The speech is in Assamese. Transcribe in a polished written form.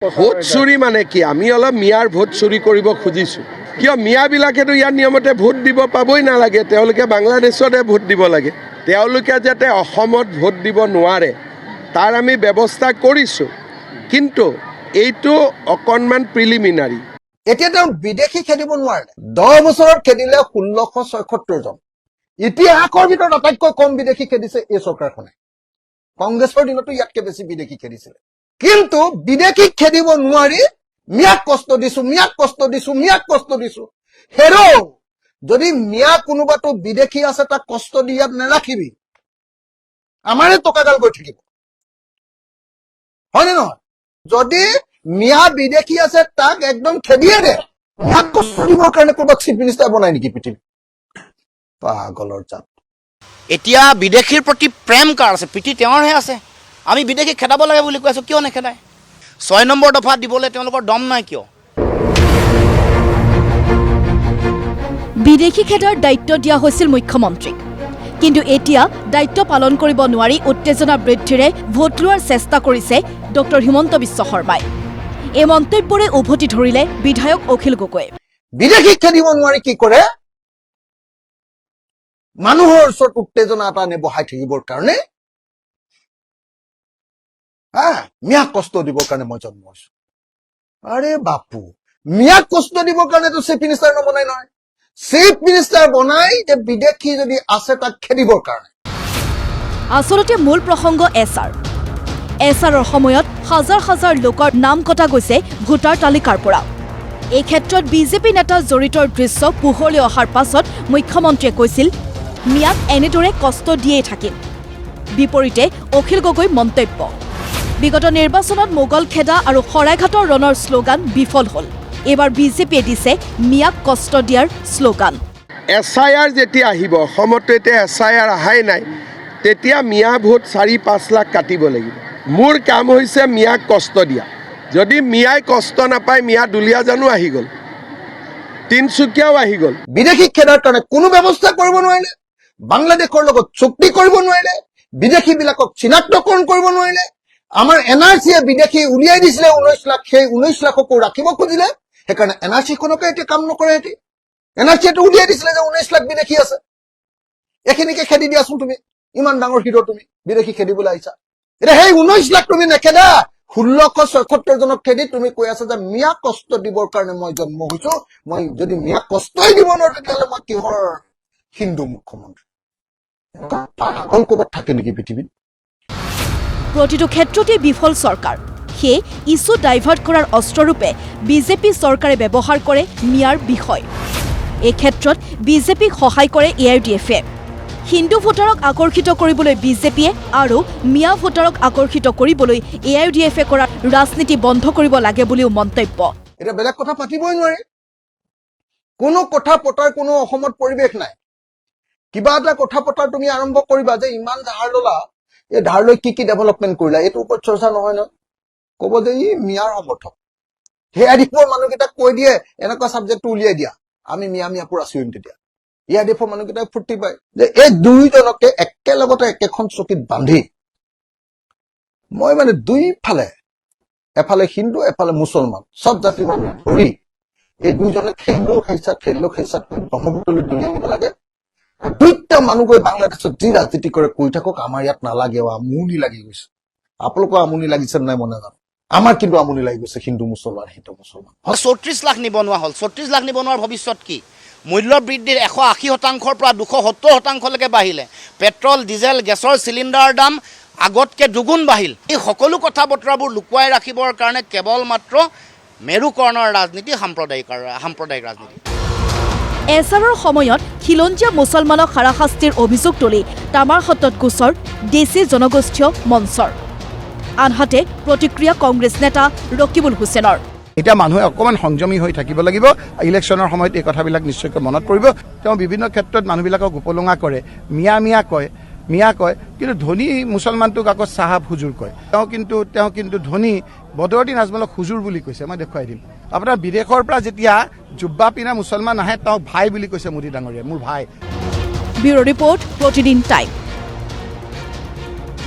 ভোট চুৰি মানে কি আমি অলপ মিয়াৰ ভোট চুৰি কৰিব খুজিছোঁ কিয় মিয়াবিলাকেতো ইয়াৰ নিয়মতে ভোট দিব পাবই নালাগে তেওঁলোকে বাংলাদেশতে ভোট দিব লাগে তেওঁলোকে যাতে অসমত ভোট দিব নোৱাৰে তাৰ আমি ব্যৱস্থা কৰিছোঁ কিন্তু এইটো অকণমান প্ৰিলিমিনাৰী এতিয়া তেওঁ বিদেশী খেদিব নোৱাৰে 10 বছৰত খেদিলে 1676 জন ইতিহাসৰ ভিতৰত আটাইতকৈ কম বিদেশী খেদিছে এই চৰকাৰখনে কংগ্ৰেছৰ দিনতো ইয়াতকৈ বেছি বিদেশী খেদিছিল কিন্তু বিদেশী খেদিব নোৱাৰি মিয়াক কষ্ট দিছো হেৰো যদি মিয়া কোনোবাটো বিদেশী আছে তাক কষ্ট দি ইয়াত নেৰাখিবি আমাৰে টকাগাল গৈ থাকিব হয়নে নহয় যদি মিয়া বিদেশী আছে তাক একদম খেদিয়ে দে মিয়াক কষ্ট দিবৰ কাৰণে ক'ৰবাত চিফ মিনিষ্টাৰ বনাই নেকি পৃথিৱী পাগলৰ জাত এতিয়া বিদেশীৰ প্ৰতি প্ৰেম কাৰ আছে প্ৰীতি তেওঁৰহে আছে আমি বিদেশী খেদাব লাগে বুলি কৈছোঁ কিয় নেখেদায় 6 নম্বৰ দফা দিবলৈ তেওঁলোকৰ দম নাই কিয় বিদেশী খেদাৰ দায়িত্ব দিয়া হৈছিল মুখ্যমন্ত্ৰীক কিন্তু এতিয়া দায়িত্ব পালন কৰিব নোৱাৰি উত্তেজনা বৃদ্ধিৰে ভোট লোৱাৰ চেষ্টা কৰিছে ডক্টৰ হিমন্ত বিশ্ব শৰ্মাই এই মন্তব্যৰে উভতি ধৰিলে বিধায়ক অখিল গগৈ বিদেশী খেদিব নোৱাৰি কি কৰে মানুহৰ ওচৰত উত্তেজনা এটা বহাই থাকিবৰ কাৰণে মিয়াক কষ্ট দিবৰ কাৰণে মই জন্ম হৈছো আৰে বাপু মিয়াক কষ্ট দিবৰ কাৰণেতো চিফ মিনিষ্টাৰ নবনাই নহয় চিফ মিনিষ্টাৰ বনাই যে বিদেশী যদি আছে তাক খেদিবৰ কাৰণে আচলতে মূল প্ৰসংগ এছআৰৰ সময়ত হাজাৰ হাজাৰ লোকৰ নাম কটা গৈছে ভোটাৰ তালিকাৰ পৰা এই ক্ষেত্ৰত বিজেপি নেতা জড়িতৰ দৃশ্য পোহৰলৈ অহাৰ পাছত মুখ্যমন্ত্ৰীয়ে কৈছিল মিয়াক এনেদৰে কষ্ট দিয়েই থাকিম বিপৰীতে অখিল গগৈ মন্তব্য বিগত নিৰ্বাচনত মোগল খেদা আৰু শৰাইঘাটৰ ৰণৰ শ্লোগান বিফল হ'ল এবাৰ বিজেপিয়ে দিছে মিয়াক কষ্ট দিয়াৰ শ্লোগান SIR যেতিয়া আহিব অসমতো এতিয়া SIR অহাই নাই তেতিয়া মিয়া ভোট 4-5 লাখ কাটিব লাগিব মোৰ কাম হৈছে মিয়াক কষ্ট দিয়া যদি মিয়াই কষ্ট নাপায় মিয়া দুলীয়া জানো আহি গ'ল তিনচুকীয়াও আহি গ'ল বিদেশী খেদাৰ কাৰণে কোনো ব্যৱস্থা কৰিব নোৱাৰিলে বাংলাদেশৰ লগত চুক্তি কৰিব নোৱাৰিলে বিদেশী বিলাকক চিনাক্তকৰণ কৰিব নোৱাৰিলে আমাৰ এনআৰচিয়ে বিদেশী উলিয়াই দিছিলে 19 লাখ সেই 19 লাখকো ৰাখিব খুজিলে সেইকাৰণে এনআৰচি খনকে এতিয়া কাম নকৰে এটি এনআৰচিটো উলিয়াই দিছিলে যে 19 লাখ বিদেশী আছে এখিনিকে খেদি দিয়াচোন তুমি ইমান ডাঙৰ হিৰো তুমি বিদেশী খেদিবলৈ আহিছা এটা সেই 19 লাখ তুমি নেখেদা 1676 জনক খেদি তুমি কৈ আছা যে মিয়া কষ্ট দিবৰ কাৰণে মই জন্ম হৈছো মই যদি মিয়া কষ্টই দিব নোৱাৰো তেতিয়াহ'লে মই কিহৰ হিন্দু মুখ্যমন্ত্ৰী পাগল ক'ৰবাত থাকে নেকি পৃথিৱীত প্ৰতিটো ক্ষেত্ৰতে বিফল চৰকাৰ সেই ইছ্যু ডাইভাৰ্ট কৰাৰ অস্ত্ৰৰূপে বিজেপি চৰকাৰে ব্যৱহাৰ কৰে মিয়াৰ বিষয় এই ক্ষেত্ৰত বিজেপিক সহায় কৰে AIUDF-এ হিন্দু ভোটাৰক আকৰ্ষিত কৰিবলৈ বিজেপিয়ে আৰু মিয়া ভোটাৰক আকৰ্ষিত কৰিবলৈ AIUDF-এ কৰা ৰাজনীতি বন্ধ কৰিব লাগে বুলিও মন্তব্য এটা বেলেগ কথা পাতিবই নোৱাৰে কোনো কথা পতাৰ কোনো অসমত পৰিৱেশ নাই কিবা এটা কথা পতাৰ তুমি আৰম্ভ কৰিবা যে ইমান ধাৰ ললা এই ধাৰ লৈ কি ডেভেলপমেণ্ট কৰিলা এইটো ওপৰত চৰ্চা নহয় ন ক'ব যে ই মিয়াৰ সমৰ্থক AIUDF-ৰ মানুহকেইটাক কৈ দিয়ে এনেকুৱা ছাবজেক্টটো উলিয়াই দিয়া আমি মিয়া পুৰা চিঞৰিম তেতিয়া AIUDF-ৰ মানুহকেইটাই ফূৰ্তি পায় যে এই দুইজনকে একেলগতে একেখন চকীত বান্ধি মই মানে দুইফালে এফালে হিন্দু এফালে মুছলমান সব জাতিৰ মানুহ ধৰি এই দুইজনে খেলিলেও খাইছা ব্ৰহ্মপুত্ৰলৈ দুনিয়া দিব লাগে দুইটা মানুহ গৈ বাংলাদেশত যি ৰাজনীতি কৰে কৈ থাকক আমাৰ ইয়াত নালাগে আমনি লাগি গৈছে আপোনালোকৰ আমনি লাগিছে নাই মই নাজানো আমাৰ কিন্তু আমনি লাগি গৈছে হিন্দু মুছলমান 34 লাখ নিবনুৱা হ'ল 34 লাখ নিবনুৱাৰ ভৱিষ্যত কি মূল্য বৃদ্ধিৰ 180%ৰ পৰা 270%লৈকে বাঢ়িলে পেট্ৰল ডিজেল গেছৰ চিলিণ্ডাৰৰ দাম আগতকৈ দুগুণ বাঢ়িল এই সকলো কথা বতৰাবোৰ লুকুৱাই ৰাখিবৰ কাৰণে কেৱল মাত্ৰ মেৰুকৰণৰ ৰাজনীতি সাম্প্ৰদায়িক ৰাজনীতি এছআৰৰ সময়ত খিলঞ্জীয়া মুছলমানক হাৰাশাস্তিৰ অভিযোগ তুলি তামাৰ হাতত গোচৰ দেশী জনগোষ্ঠীয় মঞ্চৰ আনহাতে প্ৰতিক্ৰিয়া কংগ্ৰেছ নেতা ৰকিবুল হুছেইনৰ এতিয়া মানুহে অকমান সংযমী হৈ থাকিব লাগিব ইলেকশ্যনৰ সময়ত এই কথাবিলাক নিশ্চয়কৈ মনত পৰিব তেওঁ বিভিন্ন ক্ষেত্ৰত মানুহবিলাকক উপলুঙা কৰে মিয়া কয় কিন্তু ধনী মুছলমানটোক আকৌ চাহাব হুজুৰ কয় তেওঁ কিন্তু ধনী বদৰুদ্দিন আজমলক হুজুৰ বুলি কৈছে মই দেখুৱাই দিম আপোনাৰ বিদেশৰ পৰা যেতিয়া জুব্বা পিনা মুছলমান আহে তেওঁক ভাই বুলি কৈছে মোদী ডাঙৰীয়া মোৰ ভাই ব্যুৰো ৰিপৰ্ট প্ৰতিদিন টাইম